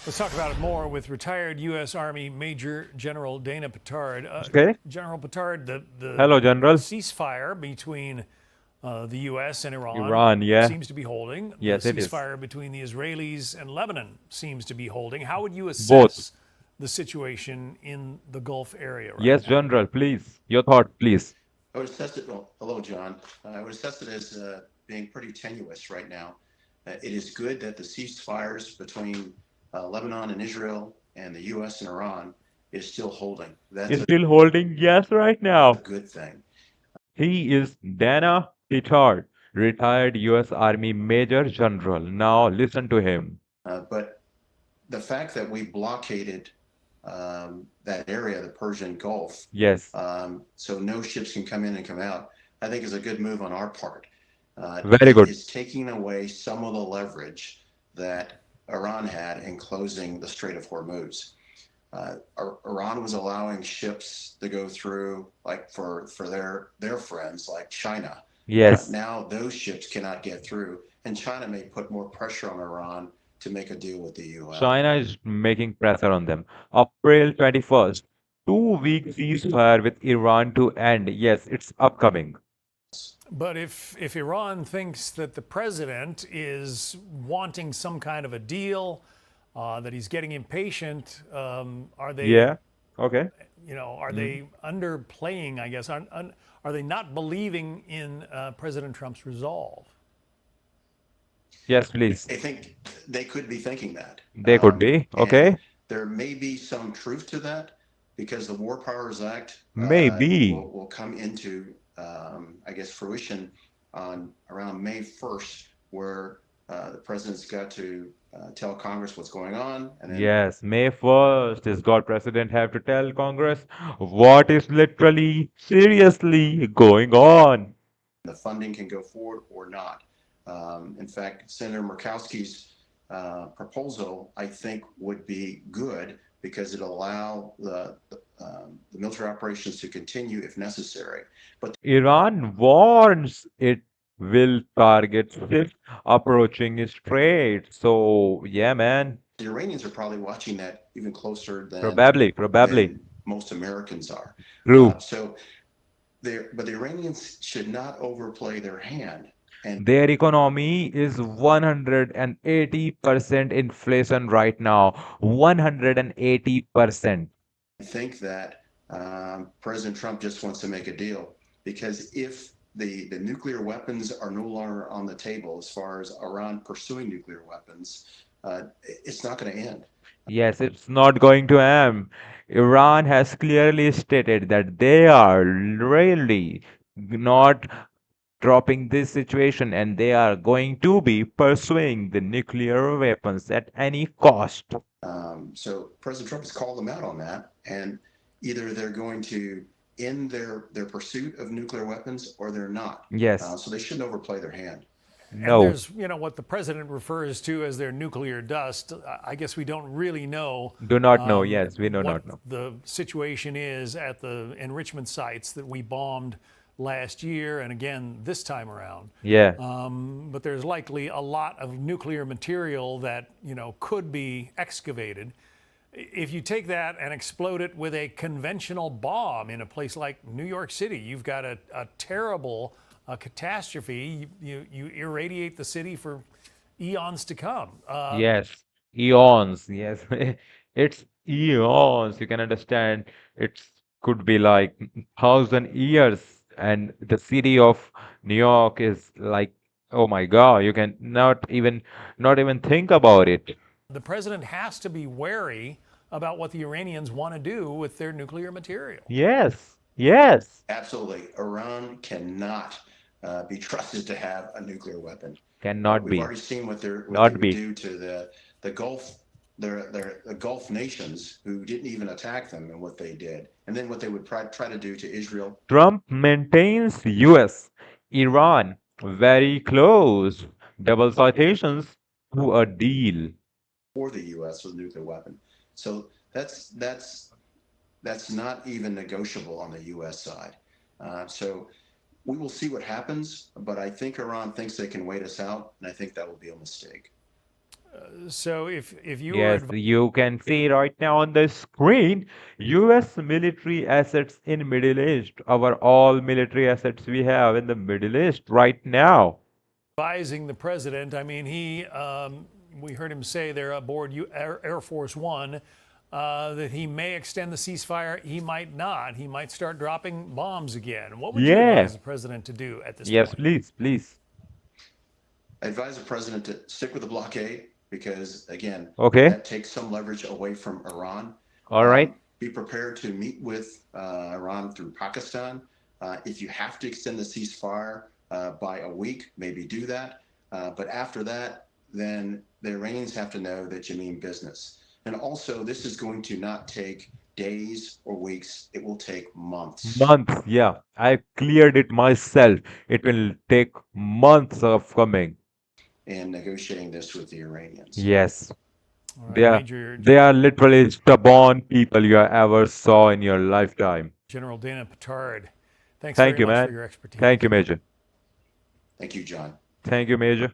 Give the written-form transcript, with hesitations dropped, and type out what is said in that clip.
Let's talk about it more with retired U.S. Army Major General Dana Petard. Okay. General Petard, the Hello, General. ceasefire between the U.S. and Iran Iran, yeah. seems to be holding. The Yes, it is. ceasefire between the Israelis and Lebanon seems to be holding. How would you Both. assess the situation in the Gulf area right Yes, now? General, please. Your thought, please. I would assess it, well, hello, John. I would assess it as being pretty tenuous right now. It is good that the ceasefires between Lebanon and Israel and the U.S. and Iran is still holding. That's Is still holding yes right a now. good thing. He is Dana Petard, retired U.S. Army Major General. Now listen to him. But the fact that we blockaded that area, the Persian Gulf, Yes. so no ships can come in and come out, I think is a good move on our part. Very It good. is taking away some of the leverage that Iran had in closing the Strait of Hormuz. Iran was allowing ships to go through, like for their friends, like China. Yes. Now those ships cannot get through, and China may put more pressure on Iran to make a deal with the U.S. China is making pressure on them. April 21st. 2 week ceasefire with Iran to end. Yes, it's upcoming. But if Iran thinks that the president is wanting some kind of a deal, that he's getting impatient, are they, Yeah. Okay. are Mm. they underplaying? I guess are they not believing in President Trump's resolve? Yes, please. I think they could be thinking that. They could be. And Okay. there may be some truth to that because the War Powers Act Maybe. will come into, I guess, fruition on around May 1st, where the president's got to tell Congress what's going on, and then Yes, May 1st is God President have to tell Congress what is literally seriously going on. the funding can go forward or not. In fact, Senator Murkowski's proposal, I think, would be good because it allow the military operations to continue if necessary. But Iran warns it will target ships approaching its strait. So, yeah, man. the Iranians are probably watching that even closer Probably, probably. than most Americans are. True. So, but the Iranians should not overplay their hand and Their economy is 180% inflation right now. 180%. think that President Trump just wants to make a deal because if the nuclear weapons are no longer on the table as far as Iran pursuing nuclear weapons, it's not going to end. Yes, it's not going to end. Iran has clearly stated that they are really not dropping this situation and they are going to be pursuing the nuclear weapons at any cost. So President Trump has called them out on that, and either they're going to end their pursuit of nuclear weapons or they're not. Yes. So they shouldn't overplay their hand. And No. there's, what the president refers to as their nuclear dust. I guess we don't really know Do not know. Yes, we do what not know. the situation is at the enrichment sites that we bombed last year and again this time around. Yeah. But there's likely a lot of nuclear material that could be excavated. If you take that and explode it with a conventional bomb in a place like New York City, you've got a terrible catastrophe. You irradiate the city for eons to come. Yes. Eons. Yes. It's eons. You can understand. It could be like 1,000 years, and the city of New York is like, oh my God, you can not even think about it. The president has to be wary about what the Iranians want to do with their nuclear material. Yes. Yes. Absolutely, Iran cannot be trusted to have a nuclear weapon. Cannot We've be. already seen what they Not would be. do to the Gulf, the Gulf nations who didn't even attack them and what they did, and then what they would try to do to Israel Trump maintains US, Iran very close. Double citations to a deal. or the U.S. with a nuclear weapon. So that's not even negotiable on the U.S. side. So we will see what happens, but I think Iran thinks they can wait us out, and I think that will be a mistake. So if you were Yes, you can see right now on the screen US military assets in Middle East. Our all military assets we have in the Middle East right now. advising the president, I mean, we heard him say there aboard Air Force One that he may extend the ceasefire, he might not. He might start dropping bombs again. What would you Yeah. advise the president to do at this Yes, point? please, please. I advise the president to stick with the blockade because, again, Okay. that takes some leverage away from Iran. All right. Be prepared to meet with Iran through Pakistan. If you have to extend the ceasefire by a week, maybe do that. But after that, then the Iranians have to know that you mean business. And also, this is going to not take days or weeks, it will take months Months, yeah. I cleared it myself. It will take months of coming. in negotiating this with the Iranians. Yes. All They right, are Major they are literally stubborn people you ever saw in your lifetime. General Dana Petard, thanks very Thank you, much for man. your expertise. Thank you, Major. Thank you, John. Thank you, Major.